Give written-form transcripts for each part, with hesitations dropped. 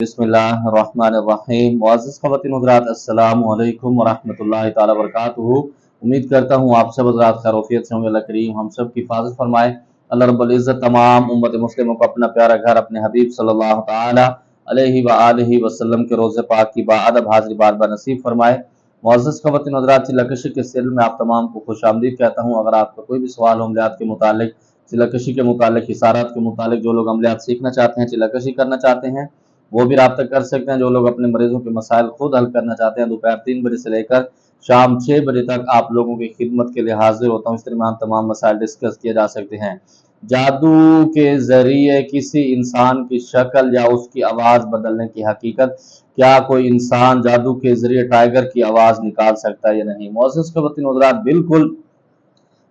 बिस्मिल्लाहिर्रहमानिर्रहीम। मुअज़्ज़िज़ ख़वातीन हज़रात, अस्सलामु अलैकुम वरहमतुल्लाहि ताला वबरकातुहू। उम्मीद करता हूँ आप सब हज़रात खैरियत से होंगे। अल्लाह करीम हम सब की हिफाज़त फरमाए। अल्लाह रब्बुल इज़्ज़त तमाम उम्मत मुस्लिमों को अपना प्यारा घर अपने हबीब सल्लल्लाहु ताला अलैहि व आलिहि वसल्लम के रोज़े पाक की बाअदब हाज़िरी बार बार नसीब फरमाए। मुअज़्ज़िज़ ख़वातीन हज़रात, चिल्लाकशी के सिलसिले में आप तमाम को खुशामदीद कहता हूँ। अगर आपका कोई भी सवाल हो अमलियात के मुतालिक, चिल्लाकशी के मुतालिक, हिसारात के मुतालिक, जो लोग अमलियात सीखना चाहते हैं, चिल्लाकशी करना चाहते हैं, वो भी राब्ता कर सकते हैं। जो लोग अपने मरीजों के मसाइल खुद हल करना चाहते हैं, दोपहर 3 बजे से लेकर शाम 6 बजे तक आप लोगों की खिदमत के लिए हाजिर होता हूँ। इस तरह तमाम मसाइल डिस्कस किए जा सकते हैं। जादू के जरिए किसी इंसान की शक्ल या उसकी आवाज़ बदलने की हकीकत, क्या कोई इंसान जादू के जरिए टाइगर की आवाज़ निकाल सकता है या नहीं? मुअज़्ज़िज़ ख़वातीन हज़रात, बिल्कुल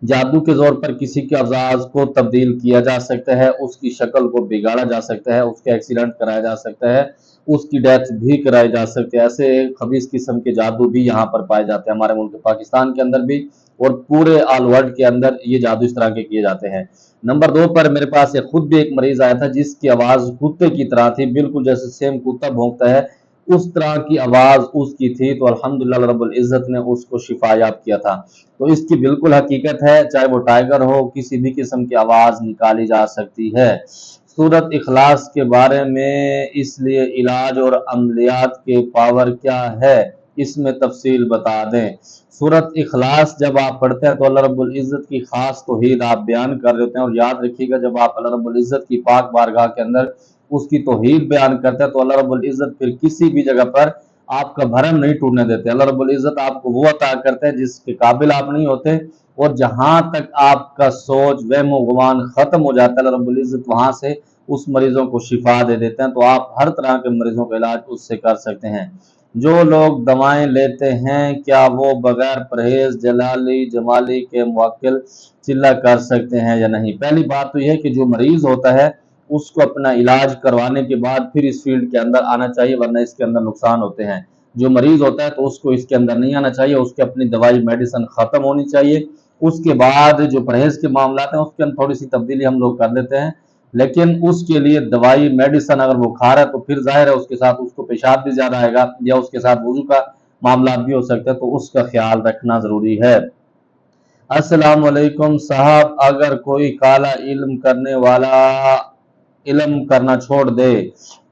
जादू के जोर पर किसी के आवाज को तब्दील किया जा सकता है, उसकी शक्ल को बिगाड़ा जा सकता है, उसके एक्सीडेंट कराया जा सकता है, उसकी डेथ भी कराई जा सकती है। ऐसे खबीस किस्म के जादू भी यहाँ पर पाए जाते हैं, हमारे मुल्क पाकिस्तान के अंदर भी और पूरे ऑल वर्ल्ड के अंदर ये जादू इस तरह के किए जाते हैं। नंबर 2 पर मेरे पास खुद भी एक मरीज आया था जिसकी आवाज कुत्ते की तरह थी, बिल्कुल जैसे सेम कुत्ता भौंकता है उस तरह की आवाज उसकी थी। तो अल्हम्दुलिल्लाह रब्बुल इज्जत ने उसको शिफायाब किया था। तो इसकी बिल्कुल हकीकत है, चाहे वो टाइगर हो, किसी भी किस्म की आवाज निकाली जा सकती है। सूरत इखलास के बारे में, इसलिए इलाज और अमलियात के पावर क्या है, इसमें तफसील बता दें। सूरत इखलास जब आप पढ़ते हैं तो अल्लाह रब्बुल इज्जत की खास तौहीद आप बयान कर रहे होते हैं। और याद रखिएगा, जब आप अल्लाह रब्बुल इज्जत की पाक बारगाह के अंदर उसकी तौहीद बयान करते हैं तो अल्लाह रब्बुल इज्जत फिर किसी भी जगह पर आपका भरम नहीं टूटने देते। अल्लाह रब्बुल इज्जत आपको वो अता करते हैं जिसके काबिल आप नहीं होते, और जहां तक आपका सोच वहम गुमान खत्म हो जाता है, अल्लाह रब्बुल इज्जत वहां से उस मरीजों को शिफा दे देते हैं। तो आप हर तरह के मरीजों का इलाज उससे कर सकते हैं। जो लोग दवाएं लेते हैं, क्या वो बगैर परहेज जलाली जमाली के मुवक्किल चिल्ला कर सकते हैं या नहीं? पहली बात तो यह है कि जो मरीज होता है उसको अपना इलाज करवाने के बाद फिर इस फील्ड के अंदर आना चाहिए, वरना इसके अंदर नुकसान होते हैं। जो मरीज होता है तो उसको इसके अंदर नहीं आना चाहिए, उसकी अपनी दवाई मेडिसिन खत्म होनी चाहिए। उसके बाद जो परहेज के मामला हैं उसके अंदर थोड़ी सी तब्दीली हम लोग कर देते हैं, लेकिन उसके लिए दवाई मेडिसिन अगर वो खा रहा है तो फिर जाहिर है उसके साथ उसको पेशाब भी ज्यादा आएगा या उसके साथ वजू का मामला भी हो सकता है, तो उसका ख्याल रखना जरूरी है। अस्सलाम वालेकुम साहब, अगर कोई काला इल्म करने वाला इल्म करना छोड़ दे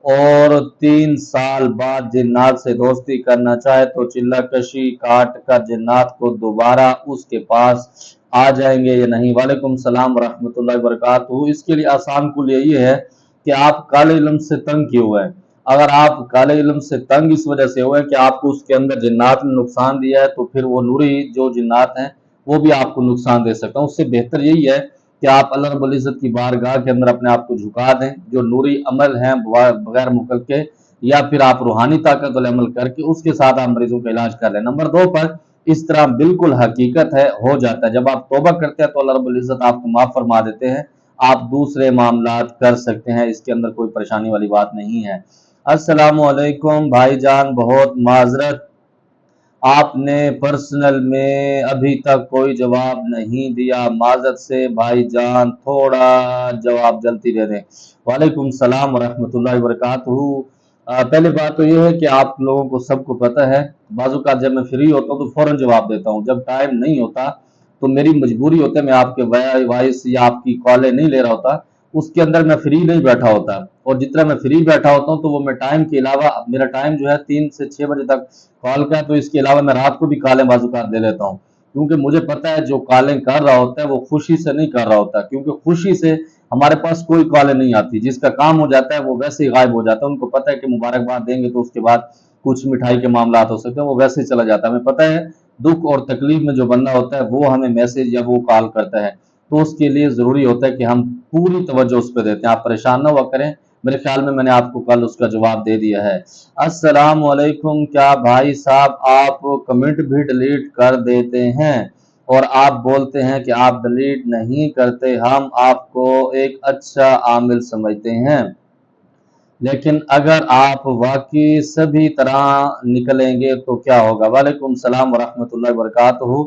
और 3 साल बाद जिन्नात से दोस्ती करना चाहे तो चिल्ला कशी काट कर जिन्नात को दोबारा उसके पास आ जाएंगे या नहीं? वालेकुम सलाम रहमतुल्लाहि वबरकातुहू। इसके लिए आसान कुल यही है कि आप काले इल्म से तंग क्यों हुए हैं। अगर आप काले इल्म से तंग इस वजह से हुए कि आपको उसके अंदर जिन्नात ने नुकसान दिया है, तो फिर वो नूरी जो जिन्नात हैं वो भी आपको नुकसान दे सकता है। उससे बेहतर यही है कि आप अल्लाह रब्बुल इज्जत की बारगाह के अंदर अपने आप को झुका दें, जो नूरी अमल हैं बगैर मुकल के, या फिर आप रूहानी ताकत वाले अमल करके उसके साथ आप मरीजों का इलाज कर लें। नंबर 2 पर इस तरह बिल्कुल हकीकत है, हो जाता है। जब आप तौबा करते हैं तो अल्लाह रब्बुल इज्जत आपको माफ फरमा देते हैं, आप दूसरे मामलात कर सकते हैं, इसके अंदर कोई परेशानी वाली बात नहीं है। अस्सलाम वालेकुम भाईजान, बहुत माजरत, आपने पर्सनल में अभी तक कोई जवाब नहीं दिया, माजरत से भाईजान, थोड़ा जवाब जल्दी दे दें। वालेकुम सलाम वरहमतुल्लाहि वबरकातुहू। पहली बात तो ये है कि आप लोगों को सबको पता है, बाजू का जब मैं फ्री होता हूँ तो फौरन जवाब देता हूँ, जब टाइम नहीं होता तो मेरी मजबूरी होता है, मैं आपके वॉइस या आपकी कॉलें नहीं ले रहा होता, उसके अंदर मैं फ्री नहीं बैठा होता। और जितना मैं फ्री बैठा होता हूँ तो वो मैं टाइम के अलावा, मेरा टाइम जो है 3 से 6 बजे तक कॉल का, तो इसके अलावा मैं रात को भी कॉलें बाजूकात दे लेता हूँ, क्योंकि मुझे पता है जो कॉलें कर रहा होता है वो खुशी से नहीं कर रहा होता, क्योंकि खुशी से हमारे पास कोई कॉलें नहीं आती। जिसका काम हो जाता है वो वैसे ही गायब हो जाता है, उनको पता है कि मुबारकबाद देंगे तो उसके बाद कुछ मिठाई के मामला हो सकते हैं, वो वैसे ही चला जाता है। हमें पता है दुख और तकलीफ में जो बंदा होता है वो हमें मैसेज या वो कॉल करता है, तो उसके लिए जरूरी होता है कि हम पूरी तवज्जो उस पर देते हैं। आप परेशान ना हुआ करें, मेरे ख्याल में मैंने आपको कल उसका जवाब दे दिया है। अस्सलाम वालेकुम, क्या भाई साहब आप कमेंट भी डिलीट कर देते हैं? और आप बोलते हैं कि आप डिलीट नहीं करते, हम आपको एक अच्छा आमिल समझते हैं, लेकिन अगर आप वाकई सभी तरह निकलेंगे तो क्या होगा? वालेकुम सलाम वरहमतुल्लाहि वबरकातुहू।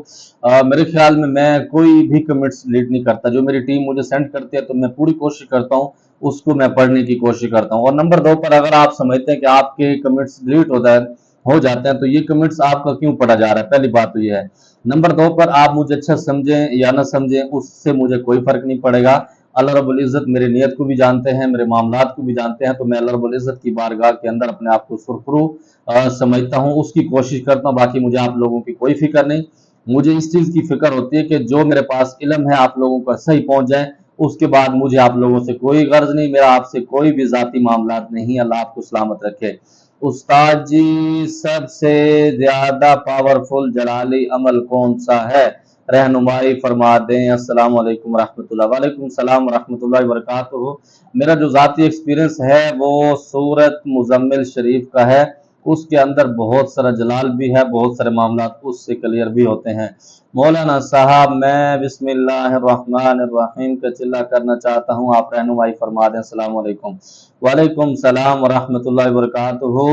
मेरे ख्याल में मैं कोई भी कमेंट्स डिलीट नहीं करता, जो मेरी टीम मुझे सेंड करती है तो मैं पूरी कोशिश करता हूँ उसको मैं पढ़ने की कोशिश करता हूँ। और नंबर 2 पर अगर आप समझते हैं कि आपके कमेंट्स डिलीट हो जाते हैं तो ये कमेंट्स आपका क्यों पढ़ा जा रहा है, पहली बात तो ये है। नंबर 2 पर आप मुझे अच्छा समझें या ना समझें उससे मुझे कोई फर्क नहीं पड़ेगा। अल्लाह रब्बुल इज़्ज़त मेरी नीयत को भी जानते हैं, मेरे मामलात को भी जानते हैं, तो मैं अल्लाह रब्बुल इज़्ज़त की बारगाह के अंदर अपने आप को सुरखरू समझता हूँ, उसकी कोशिश करता हूँ। बाकी मुझे आप लोगों की कोई फिक्र नहीं। मुझे इस चीज़ की फिक्र होती है कि जो मेरे पास इल्म है आप लोगों का सही पहुंच जाए, उसके बाद मुझे आप लोगों से कोई गर्ज नहीं, मेरा आपसे कोई भी ज़ाती मामलात नहीं। अल्लाह आपको सलामत रखे। उस्ताद जी, सबसे ज्यादा पावरफुल जलाली अमल कौन सा है, रहनुमाई फरमा दें। अस्सलाम वालेकुम रहमतुल्लाह। वालेकुम सलाम रहमतुल्लाहि व बरकातुहू। मेरा जो ज़ाती एक्सपीरियंस है वो सूरत मुज़म्मिल शरीफ का है। उसके अंदर बहुत सारा जलाल भी है, बहुत सारे मामलात उससे क्लियर भी होते हैं। मौलाना साहब, मैं बिस्मिल्लाहिर्रहमानिर्रहीम का चिल्ला करना चाहता हूँ, आप रहनुमाई फरमा दें। अस्सलाम वालेकुम। वालेकुम सलाम रहमतुल्लाहि व बरकातुहू।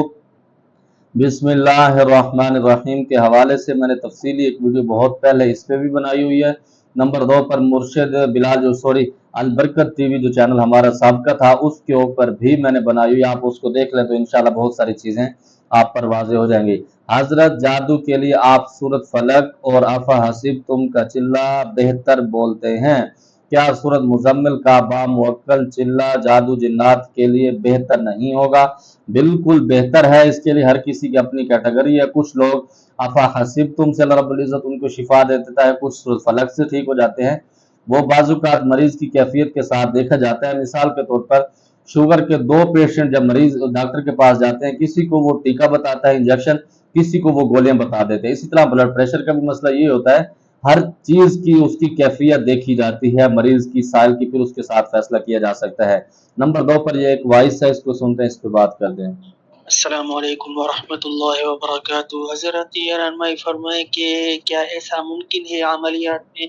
बिस्मिल्लाहिर्रहमानिर्रहीम के हवाले से मैंने तफसीली एक वीडियो बहुत पहले इस पे भी बनाई हुई है। नंबर 2 पर मुर्शिद बिलाल जो सॉरी अलबरकत टीवी जो चैनल हमारा साबका था उसके ऊपर भी मैंने बनाई हुई, आप उसको देख लें तो इंशाल्लाह बहुत सारी चीज़ें आप पर वाज़े हो जाएंगी। हजरत, जादू के लिए आप सूरत फलक और आफा हसीब तुम का चिल्ला बेहतर बोलते हैं, क्या सूरत मुजम्मिल का बामुवक्कल चिल्ला जादू जिन्नात के लिए बेहतर नहीं होगा? बिल्कुल बेहतर है। इसके लिए हर किसी की अपनी कैटेगरी है। कुछ लोग आफा हसीब तुम से अल्लाह रब्बुल इज़्ज़त उनको शिफा दे देता है, कुछ सूरत फलक से ठीक हो जाते हैं। वो बाजुकात मरीज की कैफियत के साथ देखा जाता है। मिसाल के तौर पर शुगर के 2 पेशेंट जब मरीज डॉक्टर के पास जाते हैं, किसी को वो टीका बताता है इंजेक्शन, किसी को वो गोलियां बता देते हैं। इसी तरह ब्लड प्रेशर का भी मसला ये होता है, हर चीज की उसकी कैफियत देखी जाती है, मरीज की साइल की, फिर उसके साथ फैसला किया जा सकता है। नंबर 2 पर ये एक वॉइस है, इसको सुनते हैं, इस पर बात करते हैं। अस्सलाम वालेकुम वरहमतुल्लाहि वबरकातुहू। हज़रत ये रहनुमाई फरमाए कि क्या ऐसा मुमकिन है अमलियात में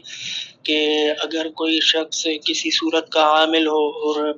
कि अगर कोई शख्स किसी सूरत का आमिल हो और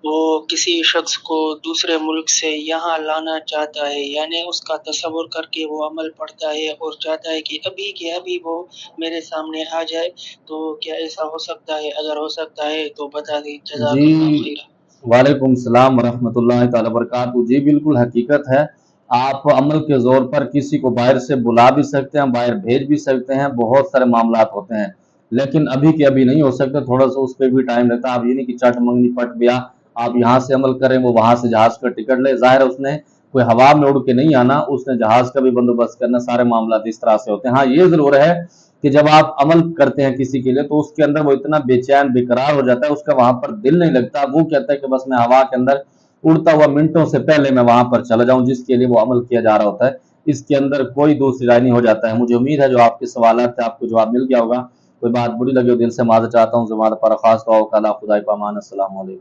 वो किसी शख्स को दूसरे मुल्क से यहाँ लाना चाहता है, यानी उसका तसव्वुर करके वो अमल पढ़ता है और चाहता है कि अभी के अभी वो मेरे सामने आ जाए, तो क्या ऐसा हो सकता है? अगर हो सकता है तो बता दें। जज़ाकल्लाह जी, खैरा। वालेकुम सलाम रहमतुल्लाहि ताला बरकातहू। जी बिल्कुल हकीकत है। आप अमल के जोर पर किसी को बाहर से बुला भी सकते हैं, बाहर भेज भी सकते हैं, बहुत सारे मामलात होते हैं। लेकिन अभी के अभी नहीं हो सकता, थोड़ा सा उस पर भी टाइम लगता है। आप ये नहीं कि चट मंगनी पट गया, आप यहाँ से अमल करें, वो वहां से जहाज का टिकट ले। जाहिर है उसने कोई हवा में उड़ के नहीं आना, उसने जहाज का भी बंदोबस्त करना। सारे मामलात इस तरह से होते हैं। हाँ, ये जरूर है कि जब आप अमल करते हैं किसी के लिए तो उसके अंदर वो इतना बेचैन बेकरार हो जाता है, उसका वहां पर दिल नहीं लगता। वो कहता है कि बस मैं हवा के अंदर उड़ता हुआ मिनटों से पहले मैं वहां पर चला जाऊं जिसके लिए वो अमल किया जा रहा होता है। इसके अंदर कोई दूसरी राय नहीं हो जाता है। मुझे उम्मीद है जो आपके सवाल थे आपको जवाब मिल गया होगा। कोई बात बुरी लगी हो दिल से माजर चाहता हूँ, जुबान पर खास दुआ खुदा पामान। अस्सलाम वालेकुम।